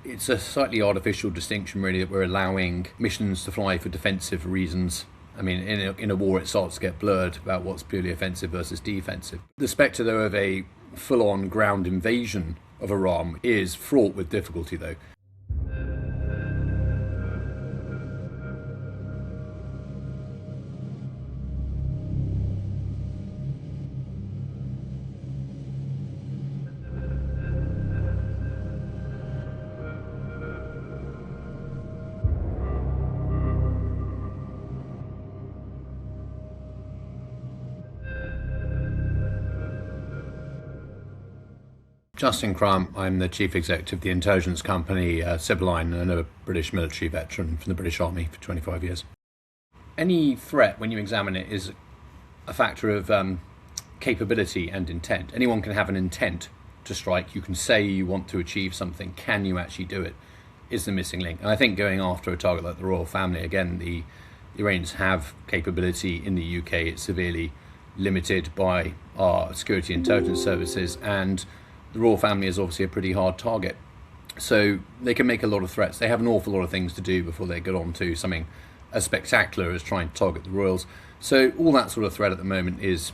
It's a slightly artificial distinction, really, that we're allowing missions to fly for defensive reasons. I mean, in a war, it starts to get blurred about what's purely offensive versus defensive. The spectre, though, of a full-on ground invasion of Iran is fraught with difficulty, though. Justin Crump, I'm the chief executive of the intelligence company Sibylline, and a British military veteran from the British Army for 25 years. Any threat, when you examine it, is a factor of capability and intent. Anyone can have an intent to strike. You can say you want to achieve something. Can you actually do it? Is the missing link. And I think going after a target like the royal family, again, the Iranians have capability in the UK. It's severely limited by our security intelligence services, and the royal family is obviously a pretty hard target. So they can make a lot of threats. They have an awful lot of things to do before they get on to something as spectacular as trying to target the royals. So all that sort of threat at the moment is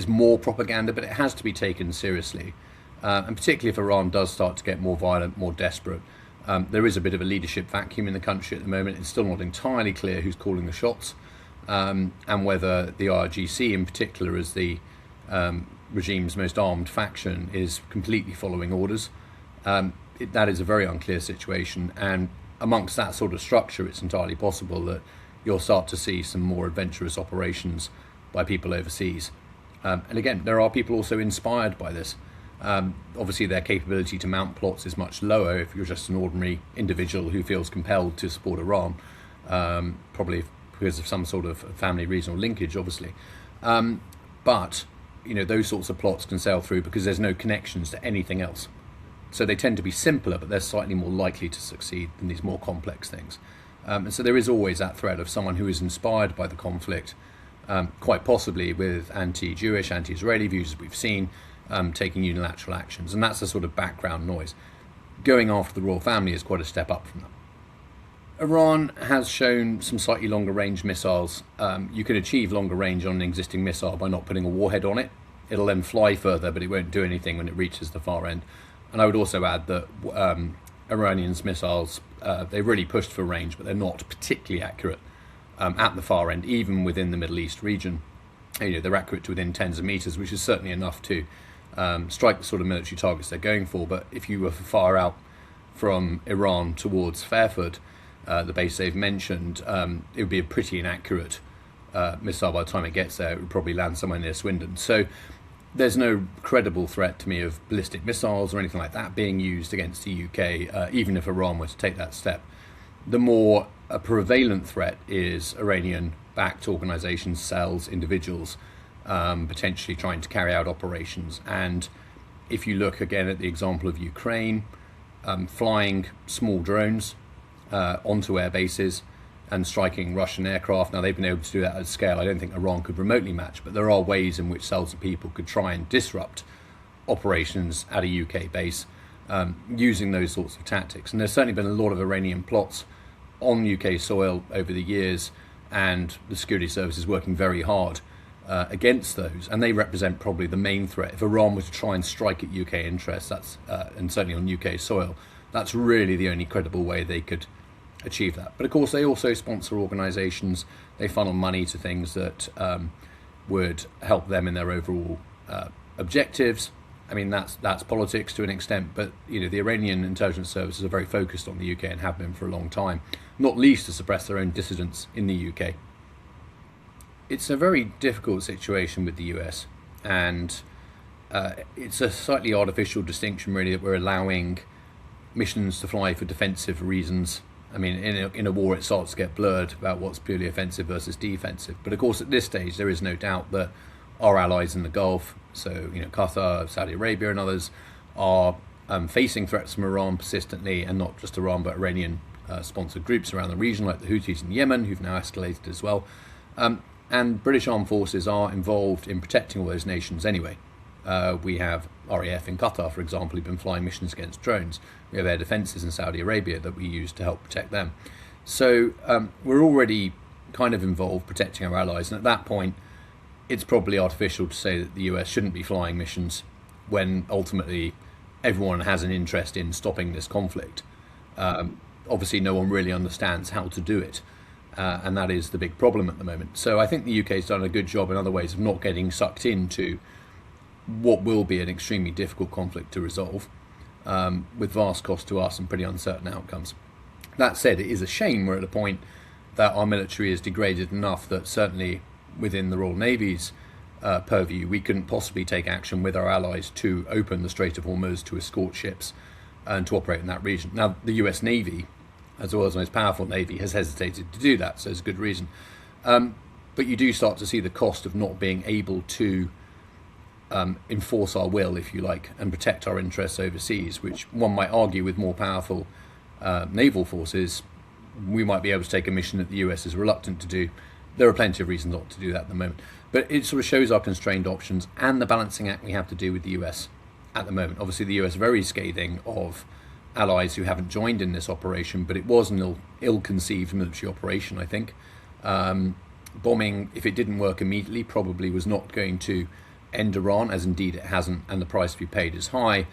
more propaganda, but it has to be taken seriously. And particularly if Iran does start to get more violent, more desperate. There is a bit of a leadership vacuum in the country at the moment. It's still not entirely clear who's calling the shots, and whether the IRGC in particular, as the regime's most armed faction, is completely following orders. That is a very unclear situation, and amongst that sort of structure, it's entirely possible that you'll start to see some more adventurous operations by people overseas. And again, there are people also inspired by this. Obviously, their capability to mount plots is much lower if you're just an ordinary individual who feels compelled to support Iran, probably because of some sort of family reason or linkage, obviously. But those sorts of plots can sail through because there's no connections to anything else. So they tend to be simpler, but they're slightly more likely to succeed than these more complex things. And so there is always that threat of someone who is inspired by the conflict, quite possibly with anti-Jewish, anti-Israeli views, as we've seen, taking unilateral actions. And that's a sort of background noise. Going after the royal family is quite a step up from that. Iran has shown some slightly longer range missiles. You can achieve longer range on an existing missile by not putting a warhead on it. It'll then fly further, but it won't do anything when it reaches the far end. And I would also add that Iranians' missiles, they've really pushed for range, but they're not particularly accurate at the far end, even within the Middle East region. They're accurate to within tens of meters, which is certainly enough to strike the sort of military targets they're going for. But if you were far out from Iran towards Fairford, the base they've mentioned, it would be a pretty inaccurate missile. By the time it gets there, it would probably land somewhere near Swindon. So there's no credible threat to me of ballistic missiles or anything like that being used against the UK, even if Iran were to take that step. The more prevalent threat is Iranian-backed organisations, cells, individuals, potentially trying to carry out operations. And if you look again at the example of Ukraine, flying small drones onto air bases and striking Russian aircraft. Now, they've been able to do that at scale I don't think Iran could remotely match, but there are ways in which cells of people could try and disrupt operations at a UK base using those sorts of tactics. And there's certainly been a lot of Iranian plots on UK soil over the years, and the security services working very hard against those, and they represent probably the main threat. If Iran were to try and strike at UK interests, that's and certainly on UK soil, that's really the only credible way they could achieve that. But of course, they also sponsor organisations. They funnel money to things that would help them in their overall objectives. I mean, that's politics to an extent, but the Iranian intelligence services are very focused on the UK and have been for a long time, not least to suppress their own dissidents in the UK. It's a very difficult situation with the US, and it's a slightly artificial distinction, really, that we're allowing missions to fly for defensive reasons. I mean, in a war, it starts to get blurred about what's purely offensive versus defensive. But of course, at this stage, there is no doubt that our allies in the Gulf, so Qatar, Saudi Arabia, and others, are facing threats from Iran persistently, and not just Iran, but Iranian-sponsored groups around the region, like the Houthis in Yemen, who've now escalated as well. And British armed forces are involved in protecting all those nations anyway. We have RAF in Qatar, for example, who've been flying missions against drones. We have air defences in Saudi Arabia that we use to help protect them. So we're already kind of involved protecting our allies, and at that point it's probably artificial to say that the US shouldn't be flying missions when ultimately everyone has an interest in stopping this conflict. Obviously no one really understands how to do it, and that is the big problem at the moment. So I think the UK has done a good job in other ways of not getting sucked into what will be an extremely difficult conflict to resolve, with vast cost to us and pretty uncertain outcomes. That said, it is a shame we're at a point that our military is degraded enough that certainly within the Royal Navy's purview, we couldn't possibly take action with our allies to open the Strait of Hormuz to escort ships and to operate in that region. Now, the US Navy, as well as the most powerful Navy, has hesitated to do that, so it's a good reason. But you do start to see the cost of not being able to enforce our will, if you like, and protect our interests overseas, which one might argue with more powerful naval forces, we might be able to take a mission that the US is reluctant to do. There are plenty of reasons not to do that at the moment. But it sort of shows our constrained options and the balancing act we have to do with the US at the moment. Obviously, the US very scathing of allies who haven't joined in this operation, but it was an ill-conceived military operation, I think. Bombing, if it didn't work immediately, probably was not going to end Iran, as indeed it hasn't, and the price to be paid is high,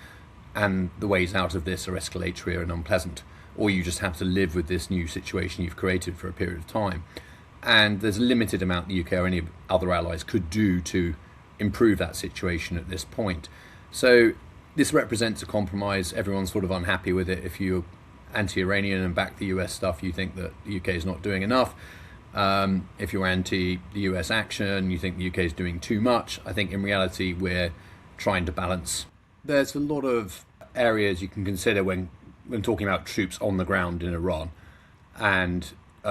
and the ways out of this are escalatory and unpleasant, or you just have to live with this new situation you've created for a period of time. And there's a limited amount the UK or any other allies could do to improve that situation at this point. So this represents a compromise. Everyone's sort of unhappy with it. If you're anti-Iranian and back the US stuff, you think that the UK is not doing enough. If you're anti the US action, you think the UK is doing too much. I think in reality we're trying to balance. There's a lot of areas you can consider when talking about troops on the ground in Iran, and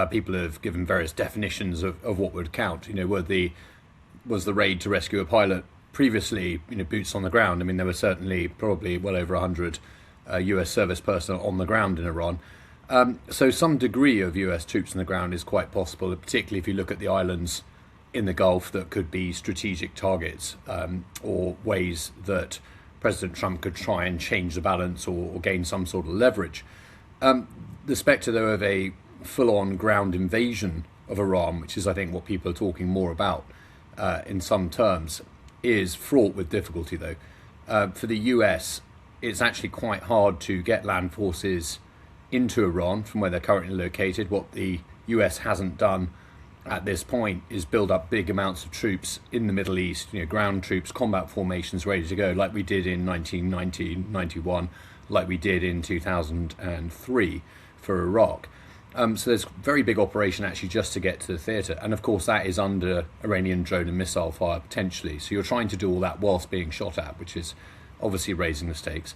people have given various definitions of what would count. You know, was the raid to rescue a pilot previously, you know, boots on the ground? I mean, there were certainly probably well over 100 US service personnel on the ground in Iran. So some degree of US troops on the ground is quite possible, particularly if you look at the islands in the Gulf that could be strategic targets, or ways that President Trump could try and change the balance or gain some sort of leverage. The spectre, though, of a full-on ground invasion of Iran, which is, I think, what people are talking more about in some terms, is fraught with difficulty, though. For the US, it's actually quite hard to get land forces into Iran from where they're currently located. What the US hasn't done at this point is build up big amounts of troops in the Middle East, you know, ground troops, combat formations ready to go, like we did in 1990, 91, like we did in 2003 for Iraq. So there's a very big operation actually just to get to the theatre, and of course that is under Iranian drone and missile fire potentially. So you're trying to do all that whilst being shot at, which is obviously raising the stakes.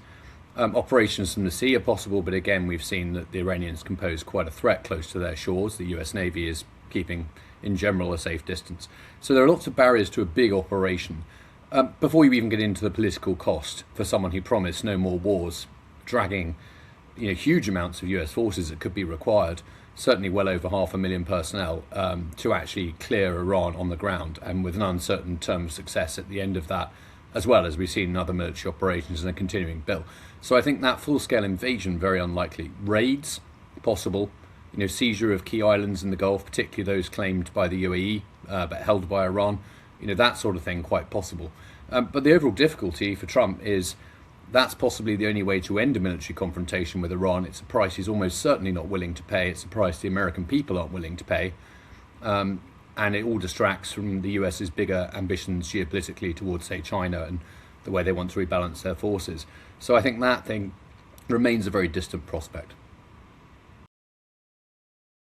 Operations from the sea are possible, but again we've seen that the Iranians can pose quite a threat close to their shores. The US Navy is keeping in general a safe distance. So there are lots of barriers to a big operation. Before you even get into the political cost for someone who promised no more wars, dragging, you know, huge amounts of US forces that could be required, certainly well over 500,000 personnel, to actually clear Iran on the ground, and with an uncertain term of success at the end of that, as well as we've seen in other military operations and a continuing bill. So I think that full-scale invasion, very unlikely. Raids, possible. You know, seizure of key islands in the Gulf, particularly those claimed by the UAE, but held by Iran. You know, that sort of thing, quite possible. But the overall difficulty for Trump is that's possibly the only way to end a military confrontation with Iran. It's a price he's almost certainly not willing to pay. It's a price the American people aren't willing to pay. And it all distracts from the US's bigger ambitions geopolitically towards, say, China and the way they want to rebalance their forces. So I think that thing remains a very distant prospect.